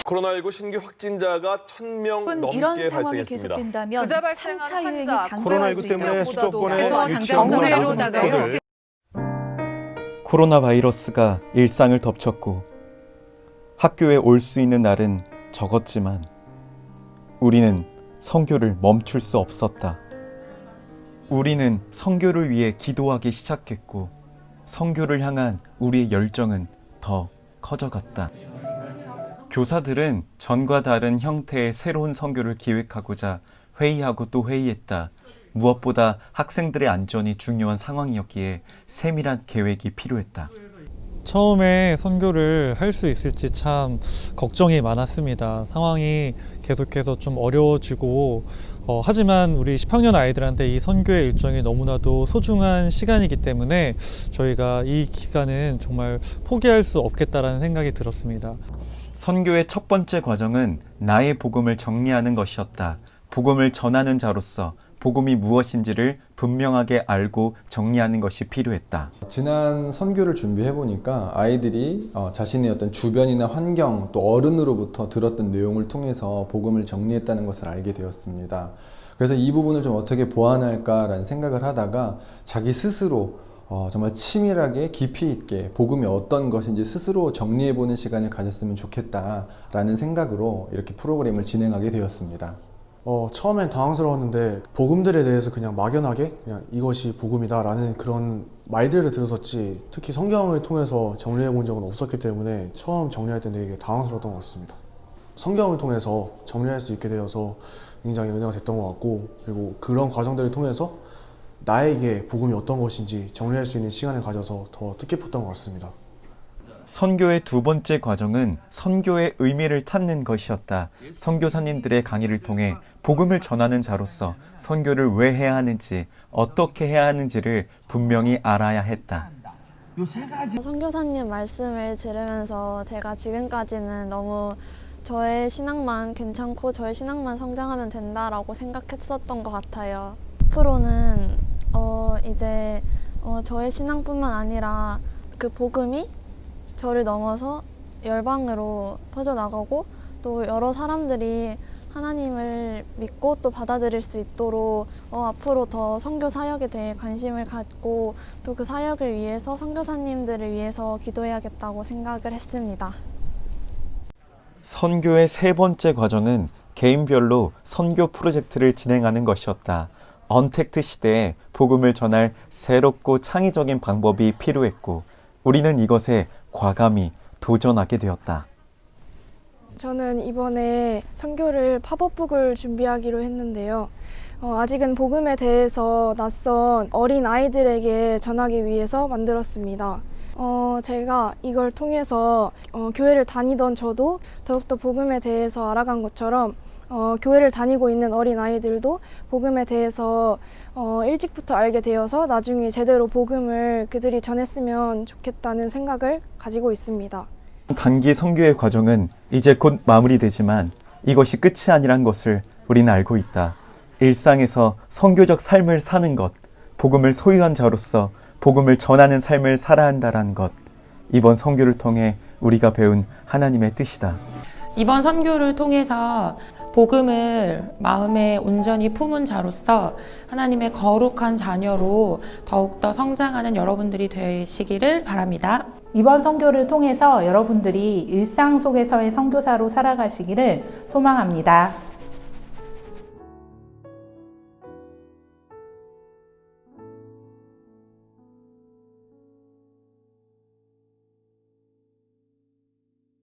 코로나19 신규 확진자가 1,000명 넘게 이런 상황이 발생했습니다. 계속된다면 그자 발생한 3차 유행이 환자, 장기화할 수 코로나19 때문에 있다고 수도권에 보도도 유치원 문 정례로 닫은 나가요. 학교들. 코로나 바이러스가 일상을 덮쳤고 학교에 올 수 있는 날은 적었지만 우리는 선교를 멈출 수 없었다. 우리는 선교를 위해 기도하기 시작했고 선교를 향한 우리의 열정은 더 커져갔다. 교사들은 전과 다른 형태의 새로운 선교를 기획하고자 회의하고 또 회의했다. 무엇보다 학생들의 안전이 중요한 상황이었기에 세밀한 계획이 필요했다. 처음에 선교를 할 수 있을지 참 걱정이 많았습니다. 상황이 계속해서 좀 어려워지고 하지만 우리 10학년 아이들한테 이 선교의 일정이 너무나도 소중한 시간이기 때문에 저희가 이 기간은 정말 포기할 수 없겠다라는 생각이 들었습니다. 선교의 첫 번째 과정은 나의 복음을 정리하는 것이었다. 복음을 전하는 자로서 복음이 무엇인지를 분명하게 알고 정리하는 것이 필요했다. 지난 선교를 준비해보니까 아이들이 자신의 어떤 주변이나 환경 또 어른으로부터 들었던 내용을 통해서 복음을 정리했다는 것을 알게 되었습니다. 그래서 이 부분을 좀 어떻게 보완할까라는 생각을 하다가 자기 스스로 정말 치밀하게 깊이 있게 복음이 어떤 것인지 스스로 정리해보는 시간을 가졌으면 좋겠다라는 생각으로 이렇게 프로그램을 진행하게 되었습니다. 처음엔 당황스러웠는데 복음들에 대해서 그냥 막연하게 그냥 이것이 복음이다 라는 그런 말들을 들었었지 특히 성경을 통해서 정리해 본 적은 없었기 때문에 처음 정리할 때 되게 당황스러웠던 것 같습니다. 성경을 통해서 정리할 수 있게 되어서 굉장히 은혜가 됐던 것 같고 그리고 그런 과정들을 통해서 나에게 복음이 어떤 것인지 정리할 수 있는 시간을 가져서 더 뜻깊었던 것 같습니다. 선교의 두 번째 과정은 선교의 의미를 찾는 것이었다. 선교사님들의 강의를 통해 복음을 전하는 자로서 선교를 왜 해야 하는지, 어떻게 해야 하는지를 분명히 알아야 했다. 선교사님 말씀을 들으면서 제가 지금까지는 너무 저의 신앙만 괜찮고 저의 신앙만 성장하면 된다라고 생각했었던 것 같아요. 앞으로는 이제 저의 신앙뿐만 아니라 그 복음이 저를 넘어서 열방으로 퍼져나가고 또 여러 사람들이 하나님을 믿고 또 받아들일 수 있도록 앞으로 더 선교 사역에 대해 관심을 갖고 또 그 사역을 위해서 선교사님들을 위해서 기도해야겠다고 생각을 했습니다. 선교의 세 번째 과정은 개인별로 선교 프로젝트를 진행하는 것이었다. 언택트 시대에 복음을 전할 새롭고 창의적인 방법이 필요했고 우리는 이것에 과감히 도전하게 되었다. 저는 이번에 선교를 팝업북을 준비하기로 했는데요. 아직은 복음에 대해서 낯선 어린 아이들에게 전하기 위해서 만들었습니다. 제가 이걸 통해서 교회를 다니던 저도 더욱더 복음에 대해서 알아간 것처럼 교회를 다니고 있는 어린 아이들도 복음에 대해서 일찍부터 알게 되어서 나중에 제대로 복음을 그들이 전했으면 좋겠다는 생각을 가지고 있습니다. 단기 선교의 과정은 이제 곧 마무리되지만 이것이 끝이 아니란 것을 우리는 알고 있다. 일상에서 선교적 삶을 사는 것, 복음을 소유한 자로서 복음을 전하는 삶을 살아야 한다는 것, 이번 선교를 통해 우리가 배운 하나님의 뜻이다. 이번 선교를 통해서 복음을 마음에 온전히 품은 자로서 하나님의 거룩한 자녀로 더욱더 성장하는 여러분들이 되시기를 바랍니다. 이번 선교를 통해서 여러분들이 일상 속에서의 선교사로 살아가시기를 소망합니다.